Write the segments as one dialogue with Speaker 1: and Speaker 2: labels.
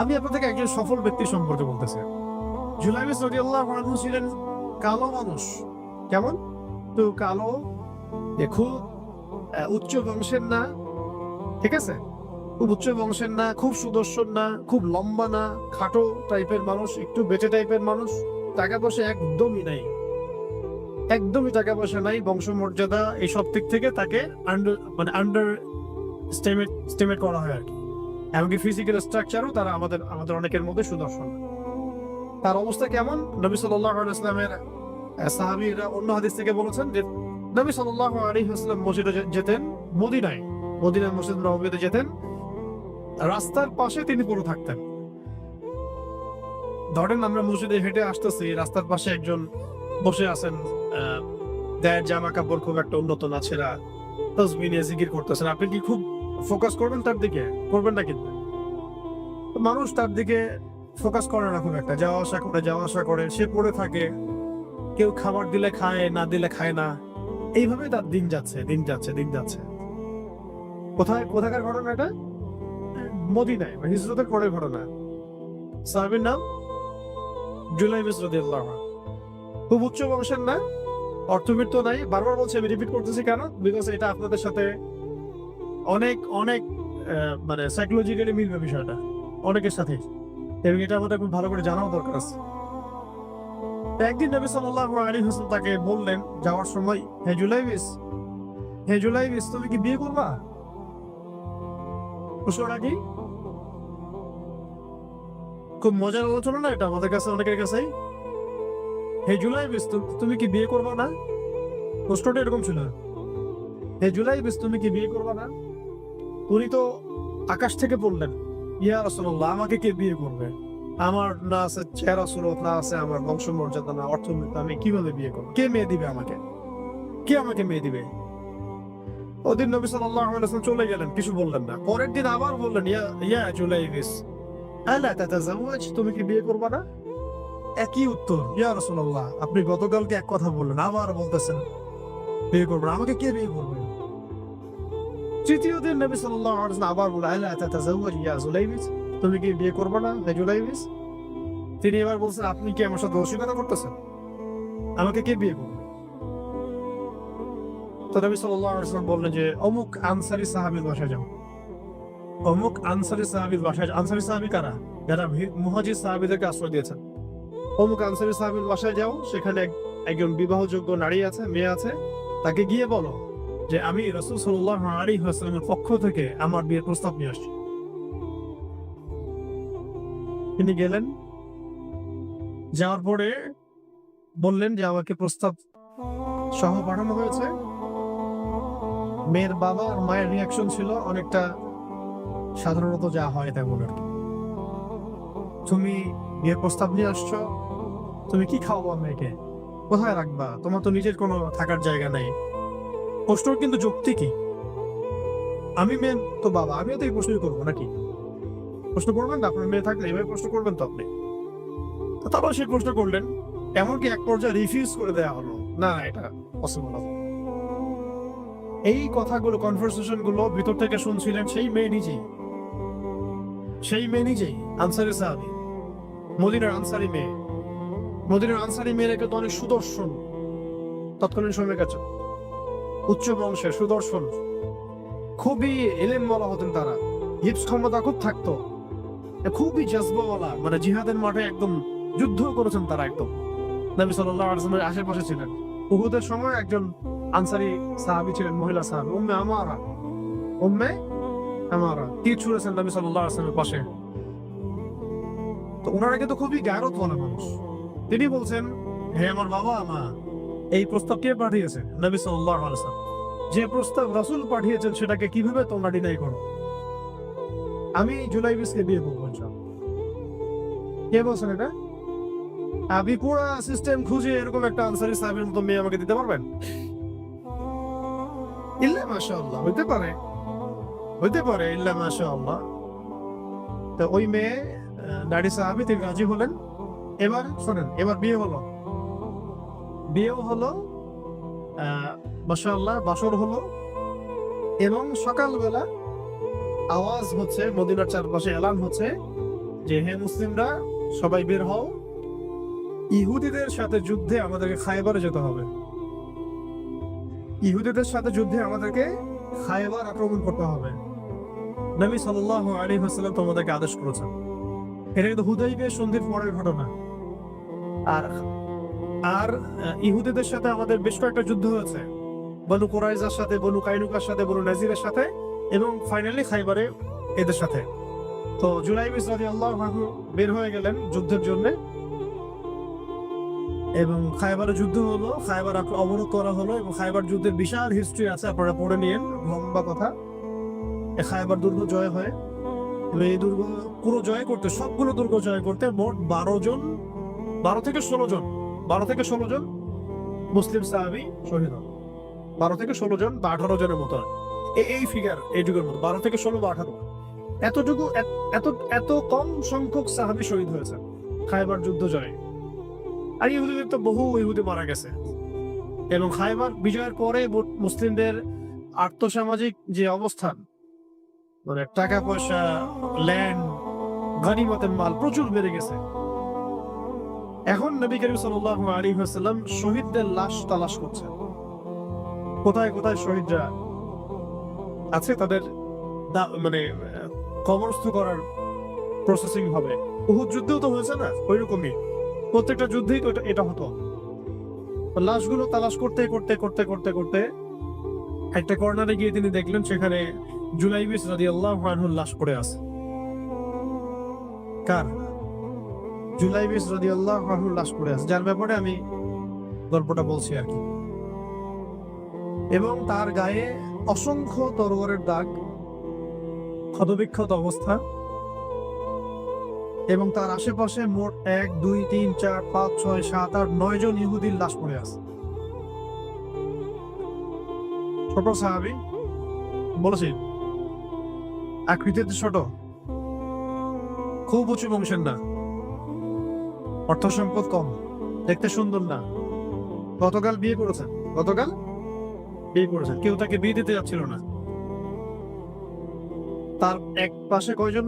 Speaker 1: আমি আপনাদেরকে একজন সফল ব্যক্তি সম্পর্কে বলতেছি। জুলাইবিস রাদিয়াল্লাহু আনহু ছিলেন কালো মানুষ। কেমন? তো কালো, খুব উচ্চ বংশের না, ঠিক আছে? খুব উচ্চ বংশের না, খুব সুদর্শন না, খুব লম্বা না, খাটো টাইপের মানুষ, একটু বেঁটে টাইপের মানুষ। টাকা পয়সা একদমই নাই, একদমই টাকা পয়সা নাই, বংশমর্যাদা এই সব দিক থেকে তাকে আন্ডার স্টিমেট করা হয় আর কি। এমনকি ফিজিক্যাল স্ট্রাকচারও তারা আমাদের অনেকের মধ্যে সুদর্শন। তার অবস্থা কেমন? নবী সাল্লাল্লাহু আলাইহি ওয়াসাল্লামের সাহাবীরা অন্য হাদিস থেকে বলেছেন যে নবী সাল্লাল্লাহু আলাইহি ওয়াসাল্লাম মসজিদে যেতেন, মদিনার মসজিদ নববীতে যেতেন, রাস্তার পাশে তিনি পড়ে থাকতেন। ধরেন আমরা মসজিদে হেঁটে আসতেছি, রাস্তার পাশে একজন বসে আছেন, গায়ের জামা কাপড় খুব একটা উন্নত না, ছেঁড়া, তাসবিহ নিয়ে জিকির করতেছেন। আপনি কি খুব ফোকাস করবেন তার দিকে? করবেন না কিন্তু। মানুষ তার দিকে ফোকাস করে না খুব একটা, যাওয়া আসা করে, সে পড়ে থাকে। কেউ খাবার দিলে খায়, না দিলে খায় না। এইভাবে তার দিন যাচ্ছে। কোথাকার ঘটনা এটা? মদিনায় বা হিজরতের পরের ঘটনা। সাহাবীর নাম জুলাইবিস রাদিয়াল্লাহু আনহু। খুব উচ্চ বংশের না, অর্থবিত্ত নাই। বারবার বলছি, আমি রিপিট করতেছি কেন? বিকজ এটা আপনাদের সাথে অনেক অনেক মানে সাইকোলজিক্যালি মিলবে বিষয়টা অনেকের সাথে, এবং এটা আমাদের খুব ভালো করে জানাও দরকার আছে। একদিন নবী সাল্লাল্লাহু আলাইহি ওয়াসাল্লাম তাকে বললেন যাওয়ার সময়, হে জুলাইবিস, তুমি কি বিয়ে করবা? প্রশ্নটা কি? খুব মজার আলোচনা না এটা আমাদের কাছে, অনেকের কাছেই। হে জুলাইবিস, তুমি কি বিয়ে করবা না? প্রশ্নটা এরকম ছিল। হে জুলাইবিস, তুমি কি বিয়ে করবা না? উনি তো আকাশ থেকে বললেন, ইয়া রাসূলুল্লাহ, আমাকে কে বিয়ে করবে? আমার না আছে চেহারা সুরত, না আছে আমার বংশমর্যাদা, না অর্থনীতি, আমি কিভাবে বিয়ে করবো? কে মেয়ে দিবে আমাকে? কে আমাকে মেয়ে দিবে? ওদিন নবী সাল্লাল্লাহু আলাইহি ওয়াসাল্লাম চলে গেলেন, কিছু বললেন না। পরের দিন আবার বললেন, ইয়া জুলাইবিস, আলা তাতাযাওয়াজ, তুমি কি বিয়ে করবা না? একই উত্তর, ইয়া রাসূলুল্লাহ, আপনি গতকালকে এক কথা বললেন, আবার বলতেছেন বিয়ে করবো না, আমাকে কে বিয়ে করবে? তৃতীয় দিন নবী সাল্লাল্লাহু আলাইহি ওয়াসাল্লাম আবার বললেন, আলা তাতাযাওয়াজ ইয়া জুলাইবিস, তুমি কি বিয়ে করবে না হে জুলাইবিস? তিনি এবার বলছেন, আপনি কি আমার সাথে অস্বীকার করতেছেন? আমাকে কে বিয়ে করবে? তো নবী সাল্লাল্লাহু আলাইহি ওয়াসাল্লাম বললেন যে অমুক আনসারী সাহাবীর বাসায় যাও। অমুক আনসারী সাহাবীর বাসায়। আনসারী সাহাবী কারা? যারা মুহাজির সাহাবীদেরকে আশ্রয় দিয়েছেন। অমুক আনসারী সাহাবীর বাসায় যাও, সেখানে একজন বিবাহযোগ্য নারী আছে, মেয়ে আছে, তাকে গিয়ে বলো যে আমি রাসূল সাল্লাল্লাহু আলাইহি ওয়াসাল্লামের পক্ষ থেকে আমার বিয়ের প্রস্তাব নিয়ে আসছি। তিনি গেলেন, যাওয়ার পরে বললেন যে আমাকে প্রস্তাব সহ পাঠানো হয়েছে। মেয়ের বাবা আর মায়ের রিয়াকশন ছিল অনেকটা সাধারণত যা হয় তেমন আর কি। তুমি বিয়ের প্রস্তাব নিয়ে আসছো, তুমি কি খাওয়াবো মেয়েকে? কোথায় রাখবা? তোমার তো নিজের কোনো থাকার জায়গা নেই। প্রশ্ন কিন্তু যুক্তি কি? আমি মেয়ে তো বাবা, আমিও তো এই প্রশ্নই করবো নাকি? প্রশ্ন করবেন না? আপনার মেয়ে থাকলে এভাবে প্রশ্ন করবেন তো আপনি। তো তারপর সেই প্রশ্ন করলেন, এমনকি এক পর্যায়ে রিফিউজ করে দেওয়া হলো, না এটা পসিবল হবে। এই কথাগুলো, কনভারসেশন গুলো ভিতর থেকে শুনছিলেন সেই মেয়ে নিজেই আনসারী সাহাবী, মদিনার আনসারী মেয়েরা কিন্তু অনেক সুদর্শন তৎকালীন সময়ের কাছে, উচ্চ বংশের সুদর্শন, খুবই এলেম বলা হতেন তারা, হিপস ক্ষমতা খুব থাকতো, খুবই জজবাওয়ালা, মানে জিহাদের মাঠে একদম যুদ্ধ করেছেন তারা, একদম নবী সাল্লাল্লাহু আলাইহি ওয়াসাল্লামের আশেপাশে ছিলেন। উহুদের সময় একজন আনসারী সাহাবী ছিলেন, মহিলা সাহাবী, উম্মে আমারা তীর ছুঁড়েছেন নবী সাল্লাল্লাহু আলাইহি ওয়াসাল্লামের পাশে। তো ওনারা কিন্তু খুবই গায়রতওয়ালা মানুষ। তিনি বলছেন, হে আমার বাবা মা, এই প্রস্তাব কে পাঠিয়েছে? নবী সাল্লাল্লাহু আলাইহি ওয়াসাল্লাম। যে প্রস্তাব রাসূল পাঠিয়েছেন সেটাকে কিভাবে তোমরা ডিনাই করো? আমি জুলাইবিসকে বিয়ে করবো ইনশাআল্লাহ। কে বলছেন এটা? আপনি পুরো সিস্টেম খুঁজে এরকম একটা আনসারী সাহাবীর মতো মেয়ে আমাকে দিতে পারবেন? ইল্লা মাশাআল্লাহ, হইতে পারে ইল্লা মাশাআল্লাহ। তো ওই মেয়ে নারী সাহাবী, তিনি রাজি হলেন। এবার শোনেন, এবার বিয়েও হলো, মাশাআল্লাহ, বাসর হলো, এবং সকালবেলা আওয়াজ হচ্ছে, মদিনার চারপাশে এলান হচ্ছে যে হে মুসলিমরা সবাই বের হও, ইহুদিদের সাথে যুদ্ধে আমাদেরকে খায়বারে যেতে হবে। ইহুদিদের সাথে যুদ্ধে আমাদেরকে খায়বার আক্রমণ করতে হবে। নবী সাল্লাল্লাহু আলাইহি ওয়াসাল্লাম তোমাদেরকে আদেশ করেছেন। এটা কিন্তু হুদাইবিয়া সন্ধির পরের ঘটনা। আর আর ইহুদিদের সাথে আমাদের বেশ কয়েকটা যুদ্ধ হয়েছে, বনু কুরাইজার সাথে, বনু কাইনুকার সাথে, বনু নাজিরের সাথে, এবং ফাইনালি খাইবারে এদের সাথে। তো জুলাইবিস রাদিয়াল্লাহু আনহু বের হয়ে গেলেন যুদ্ধের জন্য, এবং খায়বারে যুদ্ধ হলো, খায়বার অবরোধ করা হলো, এবং খায়বার যুদ্ধের বিশাল হিস্ট্রি আছে, আপনারা পড়ে নিয়েন, লম্বা কথা। খায়বার দুর্গ জয় হয়, এবং এই দুর্গ পুরো জয় করতে, সবগুলো দুর্গ জয় করতে মোট 12 থেকে 16 জন মুসলিম সাহাবী শহীদ হন। 12 থেকে 16 জন বা 18 জনের মতো, এই ফিগার, এই যুগের মতো 12 থেকে 16 বা 18, এতটুকু এত কম সংখ্যক সাহাবী শহীদ হয়েছে খায়বার যুদ্ধ জয়ে। আর ইহুদিদের তো বহু ইহুদি মারা গেছে। এবং খায়বার বিজয়ের পরে মুসলিমদের আর্থসামাজিক যে অবস্থান, মানে টাকা পয়সা, ল্যান্ড, গনিমতের মাল প্রচুর বেড়ে গেছে। এখন নবী করিম সাল্লাল্লাহু আলাইহি ওয়াসাল্লাম শহীদদের লাশ তালাশ করছেন, কোথায় কোথায় শহীদরা আছে, তাদের মানে কবরস্থ করার প্রসেসিং হবে। উহুদ যুদ্ধেও তো হয়েছে না, ওইরকমই প্রত্যেকটা যুদ্ধেই তো এটা হতো। লাশগুলো তালাশ করতে করতে করতে করতে করতে একটা কর্নারে গিয়ে তিনি দেখলেন সেখানে জুলাইবিস রাদিয়াল্লাহু আনহুর লাশ পড়ে আছে। কার? জুলাইবিস রাদিয়াল্লাহু আনহুর লাশ পড়ে আছে, যার ব্যাপারে আমি গল্পটা বলছি আর কি। এবং তার গায়ে অসংখ্য তরবারের দাগ, ক্ষতবিক্ষত অবস্থা, এবং তার আশেপাশে মোট 1 2 3 4 5 6 7 8 9 জন ইহুদির লাশ পড়ে আছে। ছোট সাহাবী, বলেছি আকৃতিতে ছোট, খুব উঁচু বংশের না, অর্থ সম্পদ কম, দেখতে সুন্দর না, গতকাল বিয়ে করেছেন, কেউ তাকে বিয়ে দিতে যাচ্ছিল না। তার এক পাশে কয়জন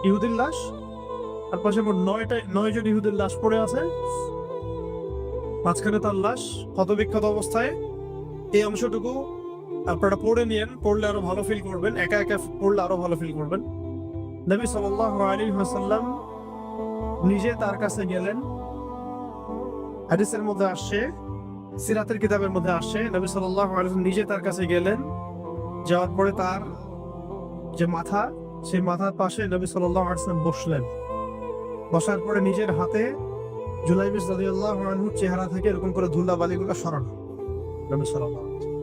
Speaker 1: ইহুদির লাশ, তার পাশে মোট 9 জন ইহুদির লাশ পড়ে আছে, মাঝখানে তার লাশ ক্ষতবিক্ষত অবস্থায়। এই অংশটুকু আপনারা পড়ে নিয়েন, পড়লে আরো ভালো ফিল করবেন, একা একা পড়লে আরো ভালো ফিল করবেন। নবী সাল্লাল্লাহু আলাইহি ওয়াসাল্লাম নিজে তার কাছে গেলেন। হাদিসের মধ্যে আসছে, সিরাতের কিতাবের মধ্যে আসছে, নবী সাল্লাল্লাহু আলাইহি ওয়াসাল্লাম নিজে তার কাছে গেলেন। যাওয়ার পরে তার যে মাথা, সেই মাথার পাশে নবী সাল্লাল্লাহু আলাইহি ওয়াসাল্লাম বসলেন। বসার পরে নিজের হাতে জুলাইবিস রাদিয়াল্লাহু আনহুর চেহারা থেকে এরকম করে ধুলাবালিগুলো সরানো, নবী সাল্লাল্লাহু আলাইহি ওয়াসাল্লাম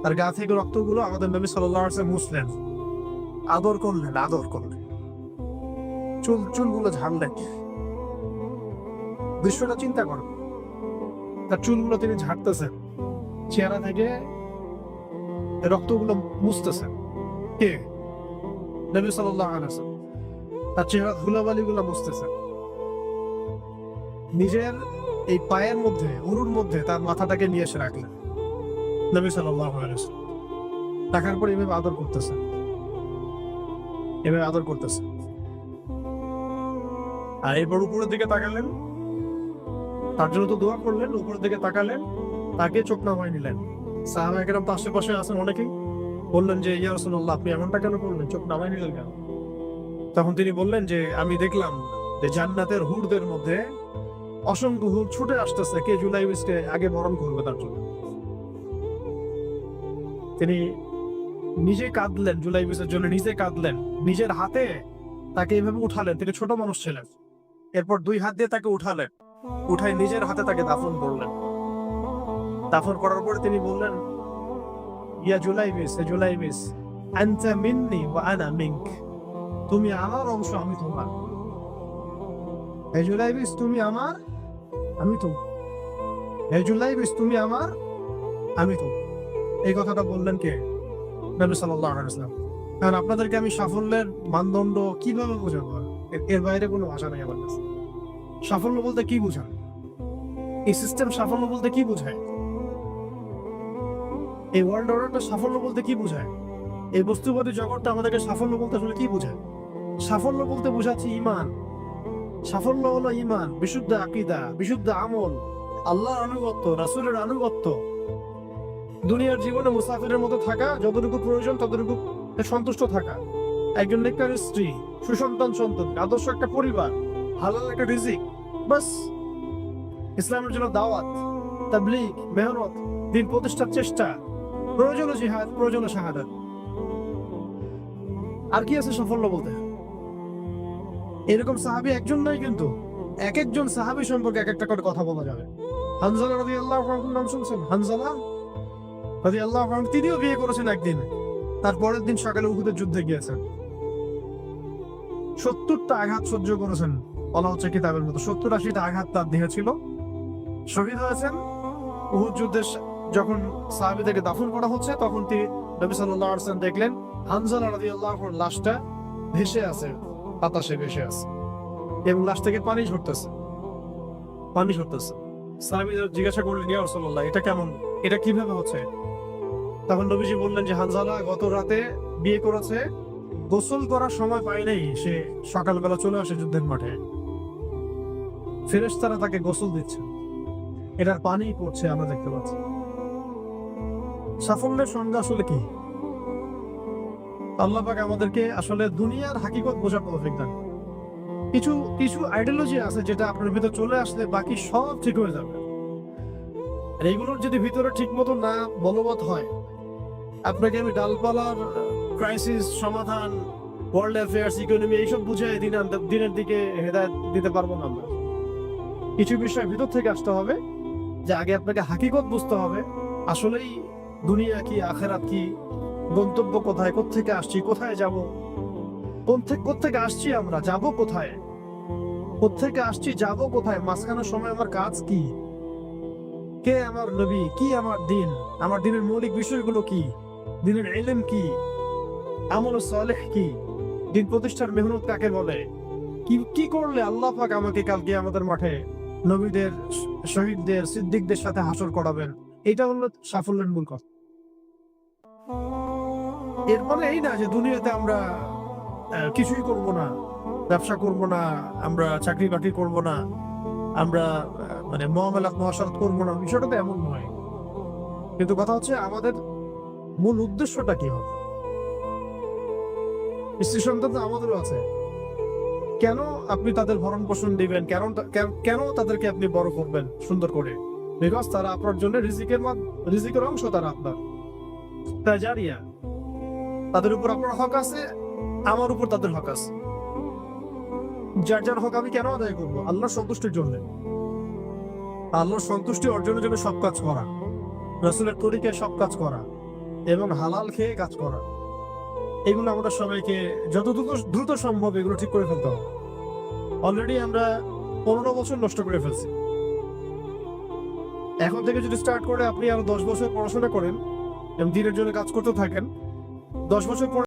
Speaker 1: তার গা থেকে রক্তগুলো আমাদের নবী সাল্লাল্লাহু আলাইহি ওয়াসাল্লাম মুছলেন, আদর করলেন, চুলগুলো ঝাড়লেন। দৃশ্যটা চিন্তা করেন, তার চুলগুলো তিনি ঝাড়তেছেন, চেহারা থেকে রক্তগুলো মুছতেছেন। কে? নবী সাল্লাল্লাহু আলাইহি ওয়াসাল্লাম তার চেহারা ধুলাবালিগুলো মুছতেছেন। নিজের এই পায়ের মধ্যে, উরুর মধ্যে তার মাথাটাকে নিয়ে এসে রাখলেন নবী সাল্লাল্লাহু আলাইহি ওয়াসাল্লাম। রাখার পর এভাবে আদর করতেছেন। আর এরপর উপরের দিকে তাকালেন, তার জন্য তো দোয়া করলেন, উপরের দিকে তাকালেন, তাকে চোখ নামায় নিলেন। সাহাবায়ে কেরাম তো আশেপাশে আছেন অনেকেই, বললেন যে ইয়া রাসূলুল্লাহ, আপনি এমনটা কেন করলেন, চোখ নামায় নিলেন কেন? তখন তিনি বললেন যে আমি দেখলাম যে জান্নাতের হুরদের মধ্যে অসংখ্য হুর ছুটে আসতেছে, কে জুলাইবিসকে আগে বরণ করবে তার জন্য। তিনি নিজে কাঁদলেন, জুলাইবিসের জন্য নিজে কাঁদলেন, নিজের হাতে তাকে এভাবে উঠালেন। তিনি ছোট মানুষ ছিলেন। এরপর 2 হাত দিয়ে তাকে উঠালেন, উঠাই নিজের হাতে তাকে দাফন করলেন। দাফন করার পরে তিনি বললেন, ইয়া জুলাইবিস আনতা মিন্নি ওয়া আনা মিনক, তুমি আমার অংশ, আমি তোমার। হে জুলাইবিস, তুমি আমার, আমি তোমার। হে জুলাইবিস, তুমি আমার, আমি তোমার। এই কথাটা বললেন কে? নবী সাল্লাল্লাহু আলাইহি ওয়াসাল্লাম। কারণ আপনাদেরকে আমি সাফল্যের মানদণ্ড কিভাবে বোঝাবো, এর বাইরে কোনো ভাষা নেই আমার কাছে। সাফল্য বলতে কি বোঝায়? এই সিস্টেম সাফল্য বলতে কি বোঝায়? এই ওয়ার্ল্ড অর্ডারটা সাফল্য বলতে কি বোঝায়? এই বস্তুবাদী জগৎটা আমাদেরকে সাফল্য বলতে আসলে কি বোঝায়? সাফল্য বলতে বোঝাচ্ছি ইমান। সাফল্য হলো ইমান, বিশুদ্ধ আকীদা, বিশুদ্ধ আমল, আল্লাহর আনুগত্য, রাসূলের আনুগত্য। দুনিয়ার জীবনে মুসাফিরের মতো থাকা, যতটুকু প্রয়োজন ততটুকু সন্তুষ্ট থাকা, একজন নেককার স্ত্রী, সুসন্তান সন্তান, আদর্শ একটা পরিবার, হালাল একটা রিজিক, বাস। ইসলামের জন্য দাওয়াত, তাবলীগ, মেহনত, দিন প্রতিষ্ঠার চেষ্টা, প্রয়োজন জিহাদ, প্রয়োজন শাহাদাত। আর কি আছে সাফল্য বলতে? এরকম সাহাবী একজন নাই, কিন্তু এক একজন সাহাবী সম্পর্কে এক একটা করে কথা বলা যাবে। হানজালা রাদিয়াল্লাহু আনহুর নাম শুনছেন? হানজালা রাদিয়াল্লাহু আনহু, তিনিও বিয়ে করেছেন একদিন, তার পরের দিন সকালে উহুদের যুদ্ধে গিয়েছেন। 70টা আঘাত সহ্য করেছেন, বলা হচ্ছে কিতাবের মতো 70-80টা আঘাত তার দেহে ছিল। শহীদ হয়েছেন। উহুদ যুদ্ধে যখন সাহাবীদেরকে দাফন করা হচ্ছে, তখন তিনি নবী সাল্লাল্লাহু আলাইহি ওয়াসাল্লাম দেখলেন হানজালা রাদিয়াল্লাহু আনহুর লাশটা ভেসে আছে, বাতাসে ভেসে আছে, এবং লাশ থেকে পানি ঝরতেছে। সাহাবীরা জিজ্ঞাসা করলেন, ইয়া রাসূলুল্লাহ, এটা কেমন, এটা কিভাবে হচ্ছে? তখন নবীজি বললেন যে হানজালা গত রাতে বিয়ে করেছে, গোসল করার সময় পায় নাই, সে সকালবেলা চলে আসে যুদ্ধের মাঠে, ফেরেশতারা তাকে গোসল দিচ্ছে, এটার পানি পড়ছে, আমরা দেখতে পাচ্ছি। সাফল্যের সংজ্ঞা আসলে কি? আল্লাহ পাক আমাদেরকে আসলে দুনিয়ার হাকিকত বোঝার তৌফিক দান। কিছু কিছু আইডিওলজি আছে যেটা আপনার ভিতর চলে আসলে বাকি সব ঠিক হয়ে যাবে। আর এইগুলোর যদি ভিতরে ঠিক মতো না বলবৎ হয়, আপনাকে আমি ডালপালার ক্রাইসিস সমাধান, ওয়ার্ল্ড অ্যাফেয়ার্স, ইকোনমি এইসব বুঝে দিনের দিকে হেদায়েত দিতে পারবো না। আমরা কিছু বিষয় ভিতর থেকে আসতে হবে, যে আগে আপনাকে হাকিকত বুঝতে হবে, আসলেই দুনিয়া কি, আখেরাত কি, গন্তব্য কোথায়, কোত্থেকে আসছি, কোথায় যাব, কোত্থেকে আসছি, আমরা যাব কোথায়, কোত্থেকে আসছি, যাব কোথায়, মাঝখানের সময় আমার কাজ কি, কে আমার নবী, কি আমার দিন, আমার দিনের মৌলিক বিষয়গুলো কি, দিনের ইলম কি, আমল সালেহ কি, দিন প্রতিষ্ঠার মেহনত কাকে বলে, কি করলে আল্লাহ পাক আমাকে কালকে আমাদের মাঠে নবীদের, শহীদদের, সিদ্দিকদের সাথে হাসর করাবেন। এটা হলো সাফল্যের মূল কথা। এর মানে এই না যে দুনিয়াতে আমরা কিছুই করব না, ব্যবসা করব না, আমরা চাকরি বাকরি করব না, আমরা মানে মুআমালাত মুআশারাত করব না, বিষয়টা তো এমন নয়। কিন্তু কথা হচ্ছে আমাদের মূল উদ্দেশ্যটা কি হবে। স্ত্রী সন্তান তো আমাদেরও আছে, কেন আপনি তাদের ভরণ পোষণ দিবেন, কেন তাদেরকে আপনি বড় করবেন সুন্দর করে? বিকজ তারা আপনার জন্য রিজিকের অংশ, তারা আপনার জারিয়া, তাদের উপর আপনার হক আছে, আমার উপর তাদের হক আছে। যার যার হক আমি কেন আদায় করবো? আল্লাহর সন্তুষ্টির জন্য, আল্লাহর সন্তুষ্টি অর্জনের জন্য সব কাজ করা, রাসূলের তরিকায় সব কাজ করা, এবং হালাল খেয়ে কাজ করা। এগুলো আমাদের সবাইকে যত দ্রুত সম্ভব এগুলো ঠিক করে ফেলতে হবে। অলরেডি আমরা 15 বছর নষ্ট করে ফেলছি। এখন থেকে যদি স্টার্ট করে আপনি আরো 10 বছর পড়াশোনা করেন এবং দিনের জন্য কাজ করতে থাকেন, 10 বছর পর